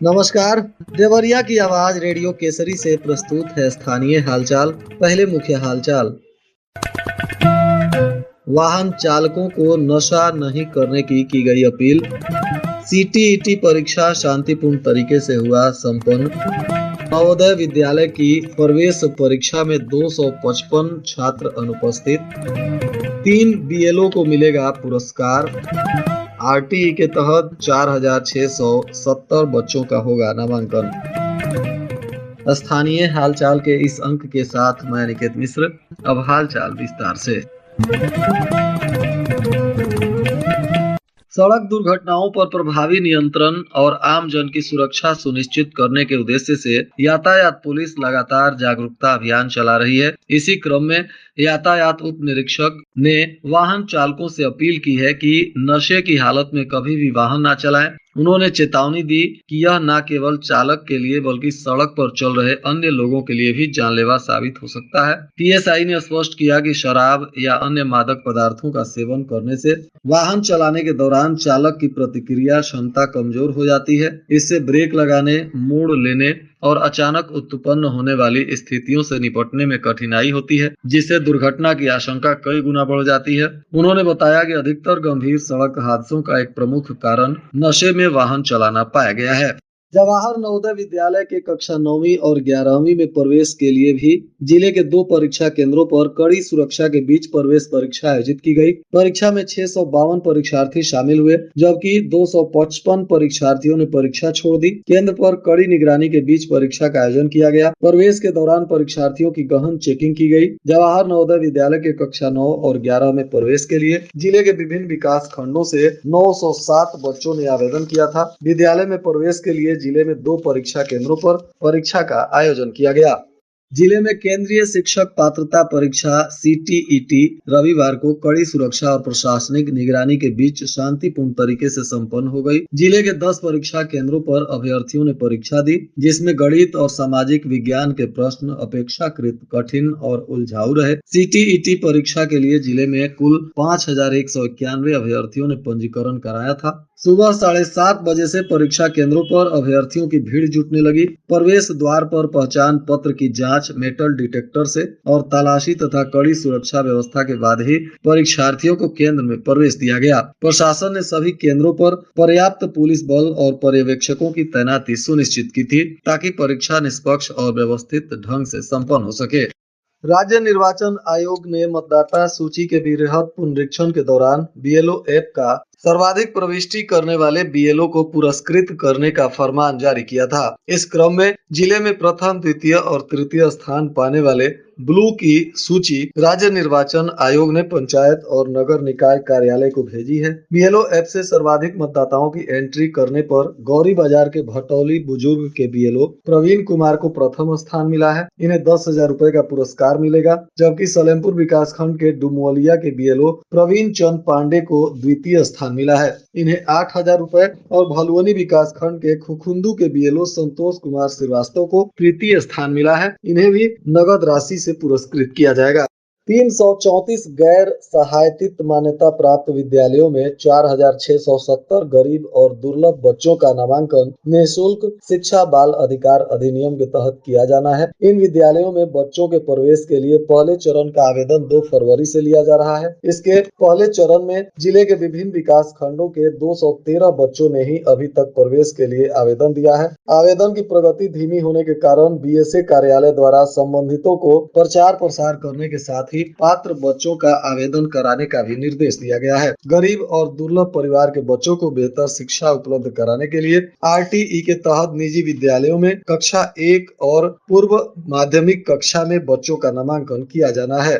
नमस्कार। देवरिया की आवाज रेडियो केसरी से प्रस्तुत है स्थानीय हालचाल। पहले मुख्य हालचाल। वाहन चालकों को नशा नहीं करने की गई अपील। सीटीईटी परीक्षा शांतिपूर्ण तरीके से हुआ संपन्न। नवोदय विद्यालय की प्रवेश परीक्षा में 255 छात्र अनुपस्थित। 3 बीएलओ को मिलेगा पुरस्कार। आरटीई के तहत 4670 बच्चों का होगा नामांकन। स्थानीय हालचाल के इस अंक के साथ मैं निकेत मिश्र। अब हालचाल विस्तार से। सड़क दुर्घटनाओं पर प्रभावी नियंत्रण और आम जन की सुरक्षा सुनिश्चित करने के उद्देश्य से यातायात पुलिस लगातार जागरूकता अभियान चला रही है। इसी क्रम में यातायात उप निरीक्षक ने वाहन चालकों से अपील की है कि नशे की हालत में कभी भी वाहन न चलाएं। उन्होंने चेतावनी दी कि यह न केवल चालक के लिए बल्कि सड़क पर चल रहे अन्य लोगों के लिए भी जानलेवा साबित हो सकता है। टीएसआई ने स्पष्ट किया कि शराब या अन्य मादक पदार्थों का सेवन करने से वाहन चलाने के दौरान चालक की प्रतिक्रिया क्षमता कमजोर हो जाती है। इससे ब्रेक लगाने, मोड़ लेने और अचानक उत्पन्न होने वाली स्थितियों से निपटने में कठिनाई होती है, जिससे दुर्घटना की आशंका कई गुना बढ़ जाती है। उन्होंने बताया कि अधिकतर गंभीर सड़क हादसों का एक प्रमुख कारण नशे में वाहन चलाना पाया गया है। जवाहर नवोदय विद्यालय के कक्षा 9वीं और 11वीं में प्रवेश के लिए भी जिले के 2 परीक्षा केंद्रों पर कड़ी सुरक्षा के बीच प्रवेश परीक्षा आयोजित की गई। परीक्षा में 652 परीक्षार्थी शामिल हुए, जबकि 255 परीक्षार्थियों ने परीक्षा छोड़ दी। केंद्र पर कड़ी निगरानी के बीच परीक्षा का आयोजन किया गया। प्रवेश के दौरान परीक्षार्थियों की गहन चेकिंग की गई। जवाहर नवोदय विद्यालय के कक्षा 9 और 11 में प्रवेश के लिए जिले के विभिन्न विकास खंडों से 907 बच्चों ने आवेदन किया था। विद्यालय में प्रवेश के लिए जिले में 2 परीक्षा केंद्रों पर परीक्षा का आयोजन किया गया। जिले में केंद्रीय शिक्षक पात्रता परीक्षा सीटीईटी रविवार को कड़ी सुरक्षा और प्रशासनिक निगरानी के बीच शांतिपूर्ण तरीके से संपन्न हो गई। जिले के 10 परीक्षा केंद्रों पर अभ्यर्थियों ने परीक्षा दी, जिसमें गणित और सामाजिक विज्ञान के प्रश्न अपेक्षाकृत कठिन और उलझाऊ रहे। सीटीईटी परीक्षा के लिए जिले में कुल 5191 अभ्यर्थियों ने पंजीकरण कराया था। सुबह 7:30 बजे से परीक्षा केंद्रों पर अभ्यर्थियों की भीड़ जुटने लगी। प्रवेश द्वार पर पहचान पत्र की जांच मेटल डिटेक्टर से और तलाशी तथा कड़ी सुरक्षा व्यवस्था के बाद ही परीक्षार्थियों को केंद्र में प्रवेश दिया गया। प्रशासन ने सभी केंद्रों पर पर्याप्त पुलिस बल और पर्यवेक्षकों की तैनाती सुनिश्चित की थी, ताकि परीक्षा निष्पक्ष और व्यवस्थित ढंग से संपन्न हो सके। राज्य निर्वाचन आयोग ने मतदाता सूची के वृहद पुनरीक्षण के दौरान बीएलओ ऐप का सर्वाधिक प्रविष्टि करने वाले बीएलओ को पुरस्कृत करने का फरमान जारी किया था। इस क्रम में जिले में प्रथम, द्वितीय और तृतीय स्थान पाने वाले ब्लू की सूची राज्य निर्वाचन आयोग ने पंचायत और नगर निकाय कार्यालय को भेजी है। बीएलओ ऐप से सर्वाधिक मतदाताओं की एंट्री करने पर गौरी बाजार के भटौली बुजुर्ग के बीएलओ प्रवीण कुमार को प्रथम स्थान मिला है। इन्हें 10,000 रुपए का पुरस्कार मिलेगा, जबकि सलेमपुर विकासखंड के डुमवलिया के बीएलओ प्रवीण चंद पांडे को द्वितीय स्थान मिला है। इन्हें 8,000 रुपए और भलुवनी विकासखंड के खुखुंदू के बीएलओ संतोष कुमार श्रीवास्तव को तृतीय स्थान मिला है। इन्हें भी नगद राशि से पुरस्कृत किया जाएगा। 334 गैर सहायतित मान्यता प्राप्त विद्यालयों में 4,670 गरीब और दुर्लभ बच्चों का नामांकन निःशुल्क शिक्षा बाल अधिकार अधिनियम के तहत किया जाना है। इन विद्यालयों में बच्चों के प्रवेश के लिए पहले चरण का आवेदन 2 फरवरी से लिया जा रहा है। इसके पहले चरण में जिले के विभिन्न विकास खंडों के 213 बच्चों ने ही अभी तक प्रवेश के लिए आवेदन दिया है। आवेदन की प्रगति धीमी होने के कारण बीएसए कार्यालय द्वारा संबंधितों को प्रचार प्रसार करने के साथ ही पात्र बच्चों का आवेदन कराने का भी निर्देश दिया गया है। गरीब और दुर्लभ परिवार के बच्चों को बेहतर शिक्षा उपलब्ध कराने के लिए आरटीई के तहत निजी विद्यालयों में कक्षा 1 और पूर्व माध्यमिक कक्षा में बच्चों का नामांकन किया जाना है।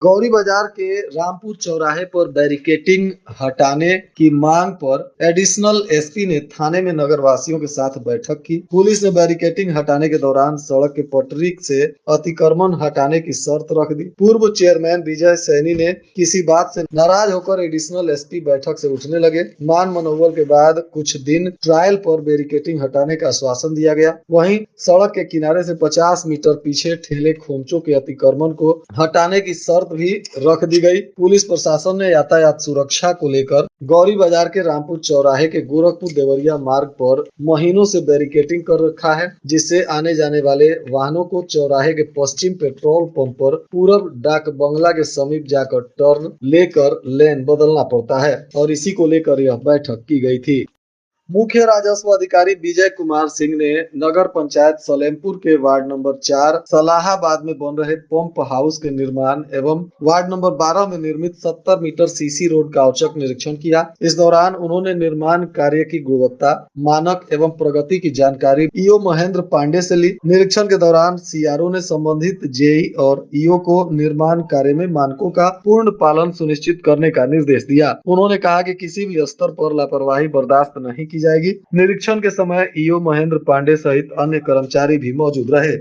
गौरी बाजार के रामपुर चौराहे पर बैरिकेटिंग हटाने की मांग पर एडिशनल एसपी ने थाने में नगरवासियों के साथ बैठक की। पुलिस ने बैरिकेटिंग हटाने के दौरान सड़क के पटरी से अतिक्रमण हटाने की शर्त रख दी। पूर्व चेयरमैन विजय सैनी ने किसी बात से नाराज होकर एडिशनल एसपी बैठक से उठने लगे। मान मनोबल के बाद कुछ दिन ट्रायल पर बैरिकेटिंग हटाने का आश्वासन दिया गया। वहीं सड़क के किनारे से 50 मीटर पीछे ठेले खोमचों के अतिक्रमण को हटाने की शर्त भी रख दी गई। पुलिस प्रशासन ने यातायात सुरक्षा को लेकर गौरी बाजार के रामपुर चौराहे के गोरखपुर देवरिया मार्ग पर महीनों से बैरिकेटिंग कर रखा है, जिससे आने जाने वाले वाहनों को चौराहे के पश्चिम पेट्रोल पंप पर पूरब डाक बंगला के समीप जाकर टर्न लेकर लेन बदलना पड़ता है और इसी को लेकर यह बैठक की गई थी। मुख्य राजस्व अधिकारी विजय कुमार सिंह ने नगर पंचायत सलेमपुर के वार्ड नंबर 4 सलाहाबाद में बन रहे पंप हाउस के निर्माण एवं वार्ड नंबर 12 में निर्मित 70 मीटर सीसी रोड का औचक निरीक्षण किया। इस दौरान उन्होंने निर्माण कार्य की गुणवत्ता, मानक एवं प्रगति की जानकारी ईओ महेंद्र पांडे से ली। निरीक्षण के दौरान सीआरओ ने संबंधित जेई और ईओ को निर्माण कार्य में मानकों का पूर्ण पालन सुनिश्चित करने का निर्देश दिया। उन्होंने कहा कि किसी भी स्तर पर लापरवाही बर्दाश्त नहीं की जाएगी। निरीक्षण के समय ईओ महेंद्र पांडे सहित अन्य कर्मचारी भी मौजूद रहे।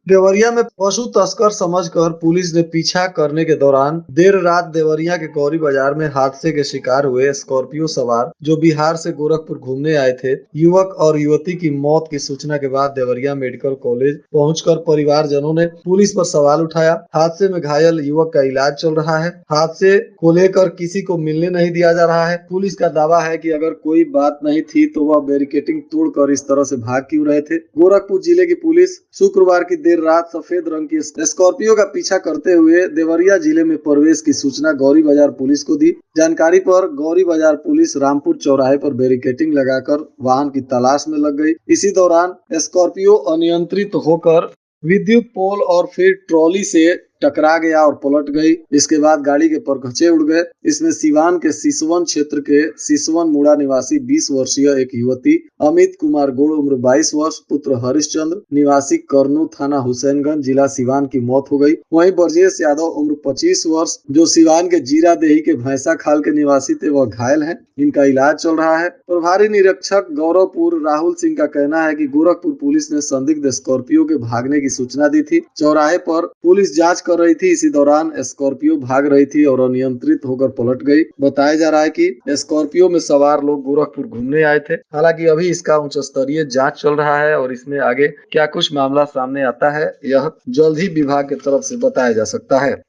देवरिया में पशु तस्कर समझकर पुलिस ने पीछा करने के दौरान देर रात देवरिया के गौरी बाजार में हादसे के शिकार हुए स्कॉर्पियो सवार जो बिहार से गोरखपुर घूमने आए थे युवक और युवती की मौत की सूचना के बाद देवरिया मेडिकल कॉलेज पहुंचकर परिवारजनों ने पुलिस पर सवाल उठाया। हादसे में घायल युवक का इलाज चल रहा है। हादसे को लेकर किसी को मिलने नहीं दिया जा रहा है। पुलिस का दावा है कि अगर कोई बात नहीं थी तो वह बैरिकेटिंग तोड़कर इस तरह से भाग क्यों रहे थे। गोरखपुर जिले की पुलिस शुक्रवार की देर रात सफेद रंग की स्कॉर्पियो का पीछा करते हुए देवरिया जिले में प्रवेश की सूचना गौरी बाजार पुलिस को दी। जानकारी पर गौरी बाजार पुलिस रामपुर चौराहे पर बैरिकेटिंग लगाकर वाहन की तलाश में लग गई। इसी दौरान स्कॉर्पियो अनियंत्रित होकर विद्युत पोल और फिर ट्रॉली से टकरा गया और पलट गई। इसके बाद गाड़ी के परखचे उड़ गए। इसमें सिवान के सिसवन क्षेत्र के सिसवन मुड़ा निवासी 20 वर्षीय एक युवती अमित कुमार गोड़ उम्र 22 वर्ष पुत्र हरिश्चंद्र निवासी करनू थाना हुसैनगंज जिला सिवान की मौत हो गई। वहीं ब्रजेश यादव उम्र 25 वर्ष जो सिवान के जीरा देही के भैंसा खाल के निवासी थे वह घायल हैं। इनका इलाज चल रहा है। प्रभारी निरीक्षक गौरवपुर राहुल सिंह का कहना है कि गोरखपुर पुलिस ने संदिग्ध स्कॉर्पियो के भागने की सूचना दी थी। चौराहे पर पुलिस जांच कर रही थी। इसी दौरान स्कॉर्पियो भाग रही थी और अनियंत्रित होकर पलट गई। बताया जा रहा है कि स्कॉर्पियो में सवार लोग गोरखपुर घूमने आए थे। हालांकि अभी इसका उच्च स्तरीय जांच चल रहा है और इसमें आगे क्या कुछ मामला सामने आता है यह जल्द ही विभाग की तरफ से बताया जा सकता है।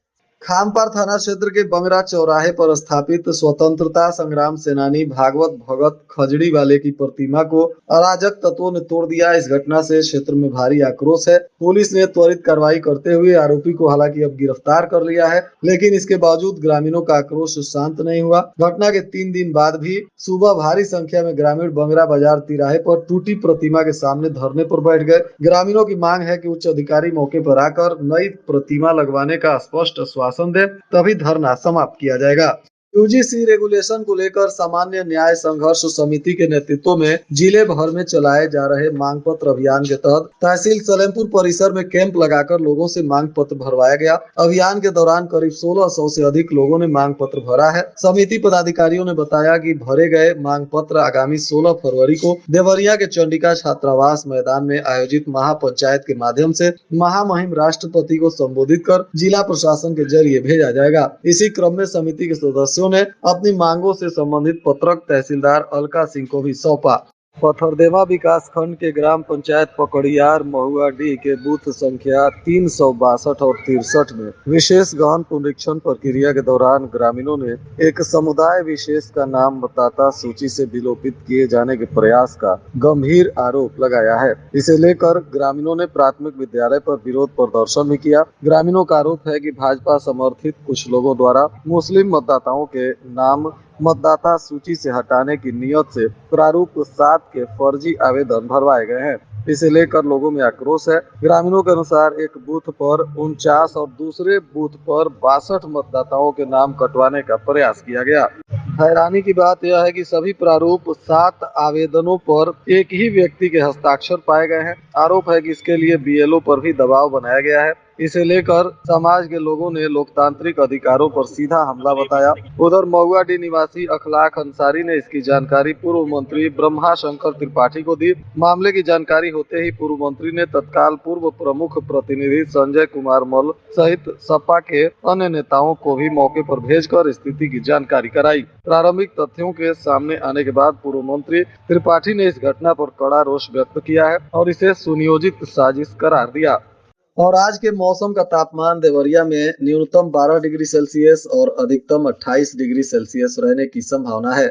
खामपार थाना क्षेत्र के बंगरा चौराहे पर स्थापित स्वतंत्रता संग्राम सेनानी भागवत भगत खजड़ी वाले की प्रतिमा को अराजक तत्वों ने तोड़ दिया। इस घटना से क्षेत्र में भारी आक्रोश है। पुलिस ने त्वरित कार्रवाई करते हुए आरोपी को हालांकि अब गिरफ्तार कर लिया है, लेकिन इसके बावजूद ग्रामीणों का आक्रोश शांत नहीं हुआ। घटना के 3 दिन बाद भी सुबह भारी संख्या में ग्रामीण बंगरा बाजार तिराहे पर टूटी प्रतिमा के सामने धरने पर बैठ गए। ग्रामीणों की मांग है कि उच्च अधिकारी मौके पर आकर नई प्रतिमा लगवाने का स्पष्ट दे तभी धरना समाप्त किया जाएगा। यूजीसी रेगुलेशन को लेकर सामान्य न्याय संघर्ष समिति के नेतृत्व में जिले भर में चलाए जा रहे मांग पत्र अभियान के तहत तहसील सलेमपुर परिसर में कैंप लगाकर लोगों से मांग पत्र भरवाया गया। अभियान के दौरान करीब 1600 से अधिक लोगों ने मांग पत्र भरा है। समिति पदाधिकारियों ने बताया कि भरे गए मांग पत्र आगामी 16 फरवरी को देवरिया के चंडिका छात्रावास मैदान में आयोजित महापंचायत के माध्यम से महामहिम राष्ट्रपति को संबोधित कर जिला प्रशासन के जरिए भेजा जाएगा। इसी क्रम में समिति के सदस्यों ने अपनी मांगों से संबंधित पत्रक तहसीलदार अलका सिंह को भी सौंपा। पथरदेवा विकास खंड के ग्राम पंचायत पकड़ियार महुआडीह के बूथ संख्या 362 और 63 में विशेष गहन पुनरीक्षण प्रक्रिया के दौरान ग्रामीणों ने एक समुदाय विशेष का नाम मतदाता सूची से विलोपित किए जाने के प्रयास का गंभीर आरोप लगाया है। इसे लेकर ग्रामीणों ने प्राथमिक विद्यालय पर विरोध प्रदर्शन भी किया। ग्रामीणों का आरोप है कि भाजपा समर्थित कुछ लोगों द्वारा मुस्लिम मतदाताओं के नाम मतदाता सूची से हटाने की नियत से प्रारूप 7 के फर्जी आवेदन भरवाए गए हैं। इसे लेकर लोगों में आक्रोश है। ग्रामीणों के अनुसार एक बूथ पर 49 और दूसरे बूथ पर 62 मतदाताओं के नाम कटवाने का प्रयास किया गया। हैरानी की बात यह है कि सभी प्रारूप 7 आवेदनों पर एक ही व्यक्ति के हस्ताक्षर पाए गए हैं। आरोप है कि इसके लिए बीएलओ पर भी दबाव बनाया गया है। इसे लेकर समाज के लोगों ने लोकतांत्रिक अधिकारों पर सीधा हमला बताया। उधर महुआडीह निवासी अखलाक अंसारी ने इसकी जानकारी पूर्व मंत्री ब्रह्मा शंकर त्रिपाठी को दी। मामले की जानकारी होते ही पूर्व मंत्री ने तत्काल पूर्व प्रमुख प्रतिनिधि संजय कुमार मल्ल सहित सपा के अन्य नेताओं को भी मौके पर भेजकर स्थिति की जानकारी कराई। प्रारंभिक तथ्यों के सामने आने के बाद पूर्व मंत्री त्रिपाठी ने इस घटना पर कड़ा रोष व्यक्त किया है और इसे सुनियोजित साजिश करार दिया। और आज के मौसम का तापमान देवरिया में न्यूनतम 12 डिग्री सेल्सियस और अधिकतम 28 डिग्री सेल्सियस रहने की संभावना है।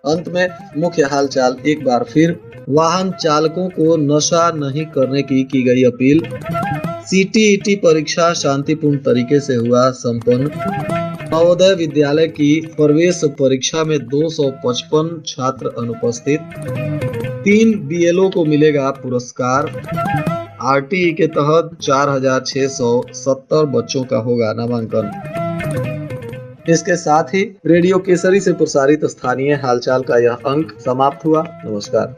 अंत में मुख्य हालचाल एक बार फिर। वाहन चालकों को नशा नहीं करने की गई अपील। सीटीईटी परीक्षा शांतिपूर्ण तरीके से हुआ संपन्न। नवोदय विद्यालय की प्रवेश परीक्षा में 255 छात्र अनुपस्थित। 3 बीएलओ को मिलेगा पुरस्कार। आरटीई के तहत 4670 बच्चों का होगा नामांकन। इसके साथ ही रेडियो केसरी से प्रसारित स्थानीय हालचाल का यह अंक समाप्त हुआ। नमस्कार।